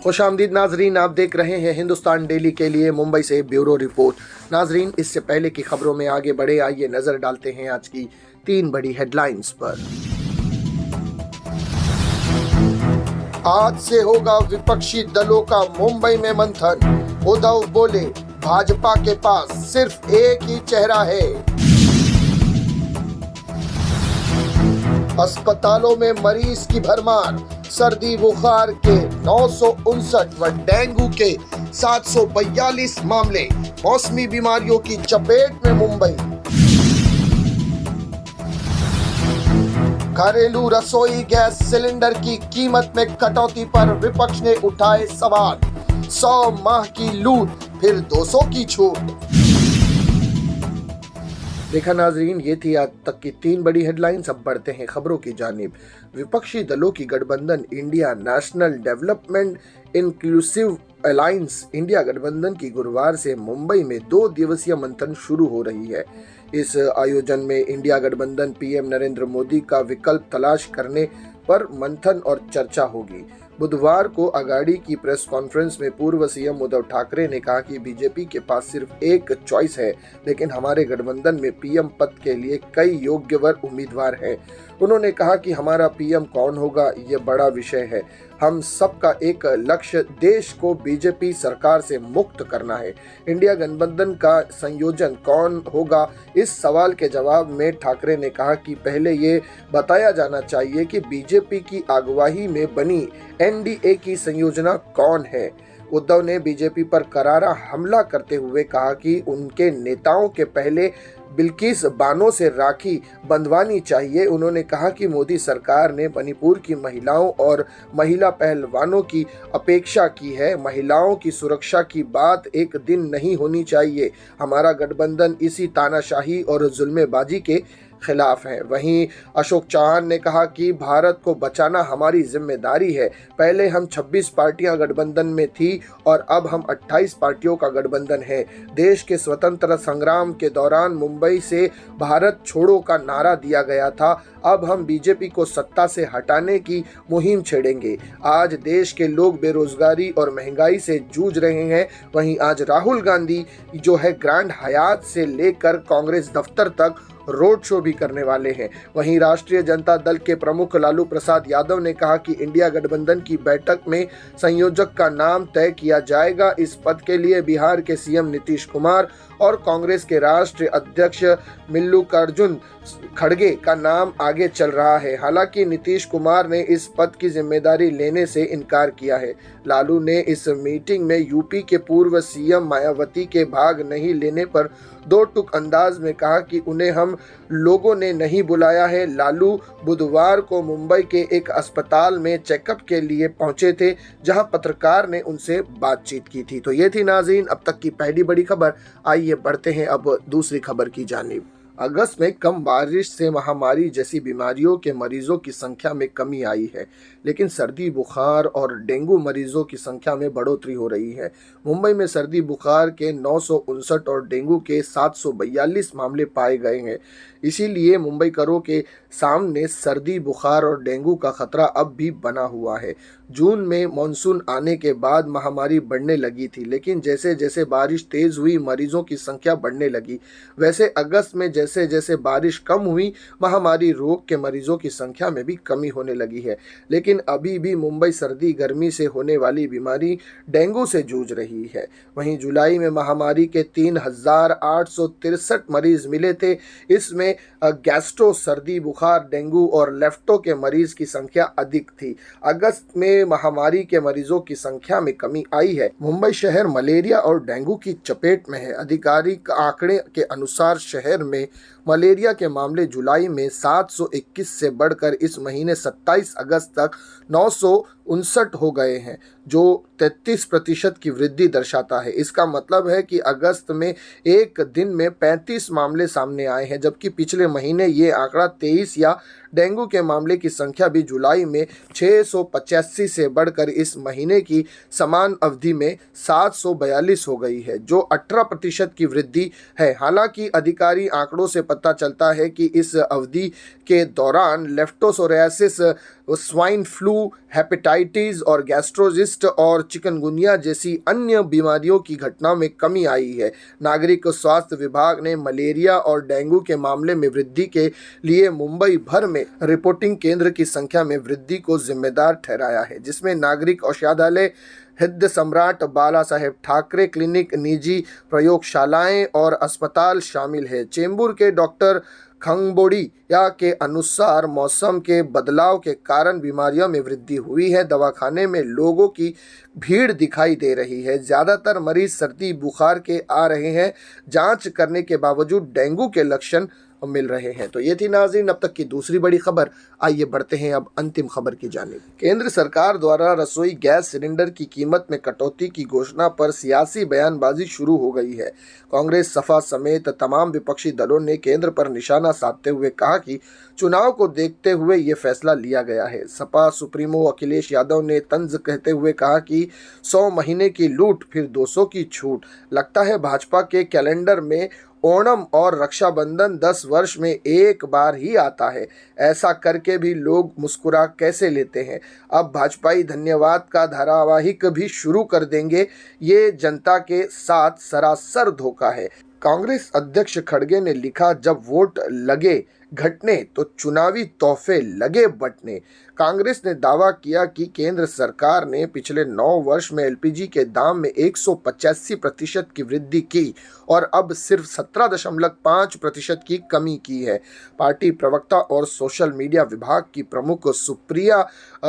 खुशामदीद नाजरीन, आप देख रहे हैं हिंदुस्तान डेली के लिए मुंबई से ब्यूरो रिपोर्ट। नाजरीन, इससे पहले की खबरों में आगे बढ़े, आइए नजर डालते हैं आज की 3 बड़ी हेडलाइंस पर। आज से होगा विपक्षी दलों का मुंबई में मंथन। उद्धव बोले, भाजपा के पास सिर्फ एक ही चेहरा है। अस्पतालों में मरीज की भरमार, सर्दी बुखार के 959 व डेंगू के 742 मामले, मौसमी बीमारियों की चपेट में मुंबई। घरेलू रसोई गैस सिलेंडर की कीमत में कटौती पर विपक्ष ने उठाए सवाल। 100 माह की लूट, फिर 200 की छूट। देखा नाजरीन, ये थी आज तक की 3 बड़ी हेडलाइंस। अब बढ़ते हैं खबरों की जानिब। विपक्षी दलों की गठबंधन India national development inclusive alliance India गठबंधन की गुरुवार से मुंबई में 2 दिवसीय मंथन शुरू हो रही है। इस आयोजन में इंडिया गठबंधन पीएम नरेंद्र मोदी का विकल्प तलाश करने पर मंथन और चर्चा होगी। बुधवार को अगाड़ी की प्रेस कॉन्फ्रेंस में पूर्व सीएम उद्धव ठाकरे ने कहा कि बीजेपी के पास सिर्फ एक चॉइस है, लेकिन हमारे गठबंधन में पीएम पद के लिए कई योग्यवर उम्मीदवार हैं। उन्होंने कहा कि हमारा पीएम कौन होगा, ये बड़ा विषय है। हम सबका एक लक्ष्य देश को बीजेपी सरकार से मुक्त करना है। इंडिया गठबंधन का संयोजन कौन होगा, इस सवाल के जवाब में ठाकरे ने कहा कि पहले ये बताया जाना चाहिए कि बीजेपी की अगुवाई में बनी एनडीए की संयोजना कौन है। उद्धव ने बीजेपी पर करारा हमला करते हुए कहा कि उनके नेताओं के पहले बिल्किस बानो से राखी बंधवानी चाहिए। उन्होंने कहा कि मोदी सरकार ने मणिपुर की महिलाओं और महिला पहलवानों की अपेक्षा की है। महिलाओं की सुरक्षा की बात एक दिन नहीं होनी चाहिए। हमारा गठबंधन इसी तानाशाही और जुल्मेबाजी के खिलाफ है। वहीं अशोक चौहान ने कहा कि भारत को बचाना हमारी जिम्मेदारी है। पहले हम 26 पार्टियां गठबंधन में थी और अब हम 28 पार्टियों का गठबंधन है। देश के स्वतंत्र संग्राम के दौरान मुंबई से भारत छोड़ो का नारा दिया गया था। अब हम बीजेपी को सत्ता से हटाने की मुहिम छेड़ेंगे। आज देश के लोग बेरोजगारी और महंगाई से जूझ रहे हैं। वहीं आज राहुल गांधी जो है ग्रैंड हयात से लेकर कांग्रेस दफ्तर तक रोड शो भी करने वाले हैं। वहीं राष्ट्रीय जनता दल के प्रमुख लालू प्रसाद यादव ने कहा कि इंडिया गठबंधन की बैठक में संयोजक का नाम तय किया जाएगा। इस पद के लिए बिहार के सीएम नीतीश कुमार और कांग्रेस के राष्ट्रीय अध्यक्ष मल्लिकार्जुन खड़गे का नाम आगे चल रहा है। हालांकि नीतीश कुमार ने इस पद की जिम्मेदारी लेने से इनकार किया है। लालू ने इस मीटिंग में यूपी के पूर्व सीएम मायावती के भाग नहीं लेने पर 2 टूक अंदाज में कहा कि उन्हें हम लोगों ने नहीं बुलाया है। लालू बुधवार को मुंबई के एक अस्पताल में चेकअप के लिए पहुंचे थे, जहां पत्रकार ने उनसे बातचीत की थी। तो ये थी नाज़रीन अब तक की पहली बड़ी खबर। आइए बढ़ते हैं अब दूसरी खबर की जानिब। अगस्त में कम बारिश से महामारी जैसी बीमारियों के मरीजों की संख्या में कमी आई है, लेकिन सर्दी बुखार और डेंगू मरीजों की संख्या में बढ़ोतरी हो रही है। मुंबई में सर्दी बुखार के 959 और डेंगू के 742 मामले पाए गए हैं। इसीलिए मुंबईकरों के सामने सर्दी बुखार और डेंगू का खतरा अब भी बना हुआ है। जून में मानसून आने के बाद महामारी बढ़ने लगी थी, लेकिन जैसे जैसे बारिश तेज हुई मरीजों की संख्या बढ़ने लगी। वैसे अगस्त में जैसे जैसे बारिश कम हुई, महामारी रोग के मरीजों की संख्या में भी कमी होने लगी है। लेकिन अभी भी मुंबई सर्दी गर्मी से होने वाली बीमारी डेंगू से जूझ रही है। वहीं जुलाई में महामारी के 3863 मरीज मिले थे। इसमें गैस्ट्रो, सर्दी बुखार, डेंगू और लेफ्टो के मरीज की संख्या अधिक थी। अगस्त में महामारी के मरीजों की संख्या में कमी आई है। मुंबई शहर मलेरिया और डेंगू की चपेट में है। आधिकारिक आंकड़े के अनुसार शहर में मलेरिया के मामले जुलाई में 721 से बढ़कर इस महीने 27 अगस्त तक 959 हो गए हैं, जो 33% की वृद्धि दर्शाता है। इसका मतलब है कि अगस्त में एक दिन में 35 मामले सामने आए हैं, जबकि पिछले महीने ये आंकड़ा 23 या डेंगू के मामले की संख्या भी जुलाई में 685 से बढ़कर इस महीने की समान अवधि में 742 हो गई है, जो 18% की वृद्धि है। हालांकि अधिकारी आंकड़ों से पता चलता है कि इस अवधि के दौरान लेप्टोस्पिरोसिस स्वाइन फ्लू, हेपेटाइटिस और गैस्ट्रोजिस्ट और चिकनगुनिया जैसी अन्य बीमारियों की घटनाओं में कमी आई है। नागरिक स्वास्थ्य विभाग ने मलेरिया और डेंगू के मामले में वृद्धि के लिए मुंबई भर में रिपोर्टिंग केंद्र की संख्या में वृद्धि को जिम्मेदार ठहराया है, जिसमें नागरिक औषधालय, हृदय सम्राट बाला साहेब ठाकरे क्लिनिक, निजी प्रयोगशालाएं और अस्पताल शामिल है। चेंबूर के डॉक्टर खंगबोड़िया के अनुसार मौसम के बदलाव के कारण बीमारियों में वृद्धि हुई है। दवाखाने में लोगों की भीड़ दिखाई दे रही है। ज़्यादातर मरीज सर्दी बुखार के आ रहे हैं। जांच करने के बावजूद डेंगू के लक्षण मिल रहे हैं। तो ये थी नाज़रीन अब तक की दूसरी बड़ी खबर। आइए बढ़ते हैं अब अंतिम खबर की जानिब। केंद्र सरकार द्वारा रसोई गैस सिलेंडर की कीमत में कटौती की घोषणा पर सियासी बयानबाजी शुरू हो गई है। कांग्रेस, सपा समेत तमाम विपक्षी दलों ने केंद्र पर निशाना साधते हुए कहा कि चुनाव को देखते हुए ये फैसला लिया गया है। सपा सुप्रीमो अखिलेश यादव ने तंज कहते हुए कहा कि 100 महीने की लूट फिर 200 की छूट। लगता है भाजपा के कैलेंडर में ओणम और रक्षाबंधन 10 वर्ष में एक बार ही आता है। ऐसा करके भी लोग मुस्कुरा कैसे लेते हैं। अब भाजपाई धन्यवाद का धारावाहिक भी शुरू कर देंगे। ये जनता के साथ सरासर धोखा है। कांग्रेस अध्यक्ष खड़गे ने लिखा, जब वोट लगे घटने तो चुनावी तोहफे लगे बंटने। कांग्रेस ने दावा किया कि केंद्र सरकार ने पिछले 9 वर्ष में एलपीजी के दाम में 185% की वृद्धि की और अब सिर्फ 17.5% की कमी की है। पार्टी प्रवक्ता और सोशल मीडिया विभाग की प्रमुख सुप्रिया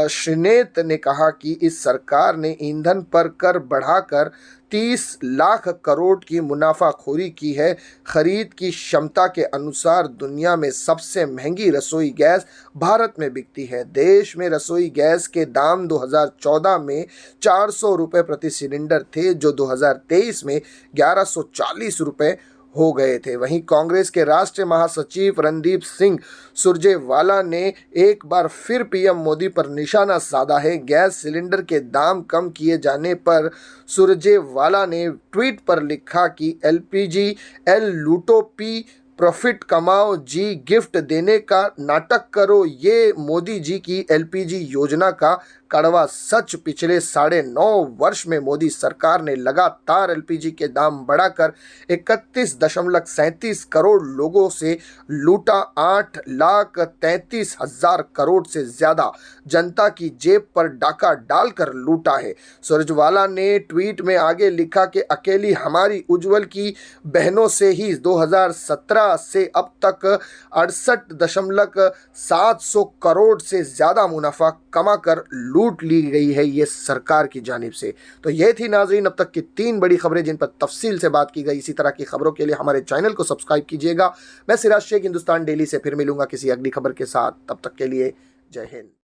श्रीनेत ने कहा कि इस सरकार ने ईंधन पर कर बढ़ाकर 30 लाख करोड़ की मुनाफाखोरी की है। खरीद की क्षमता के अनुसार दुनिया में सबसे महंगी रसोई गैस भारत में बिकती है। देश में रसोई गैस के दाम 2014 में 400 रुपये प्रति सिलेंडर थे, जो 2023 में 1140 रुपये हो गए थे। वहीं कांग्रेस के राष्ट्रीय महासचिव रणदीप सिंह सुरजेवाला ने एक बार फिर पीएम मोदी पर निशाना साधा है। गैस सिलेंडर के दाम कम किए जाने पर सुरजेवाला ने ट्वीट पर लिखा कि एलपीजी एल लूटो, पी प्रॉफिट कमाओ जी, गिफ्ट देने का नाटक करो। ये मोदी जी की एलपीजी योजना का कड़वा सच। पिछले 9.5 वर्ष में मोदी सरकार ने लगातार एलपीजी के दाम बढ़ाकर 31.37 करोड़ लोगों से लूटा। 8,33,000 करोड़ से ज्यादा जनता की जेब पर डाका डालकर लूटा है। सुरजेवाला ने ट्वीट में आगे लिखा कि अकेली हमारी उज्जवल की बहनों से ही 2017 से अब तक 68.7 करोड़ से ज्यादा मुनाफा कमाकर लूट ली गई है ये सरकार की जानिब से। तो ये थी नाज़रीन अब तक की 3 बड़ी खबरें जिन पर तफसील से बात की गई। इसी तरह की खबरों के लिए हमारे चैनल को सब्सक्राइब कीजिएगा। मैं सिराज शेख हिंदुस्तान डेली से फिर मिलूंगा किसी अगली खबर के साथ। तब तक के लिए जय हिंद।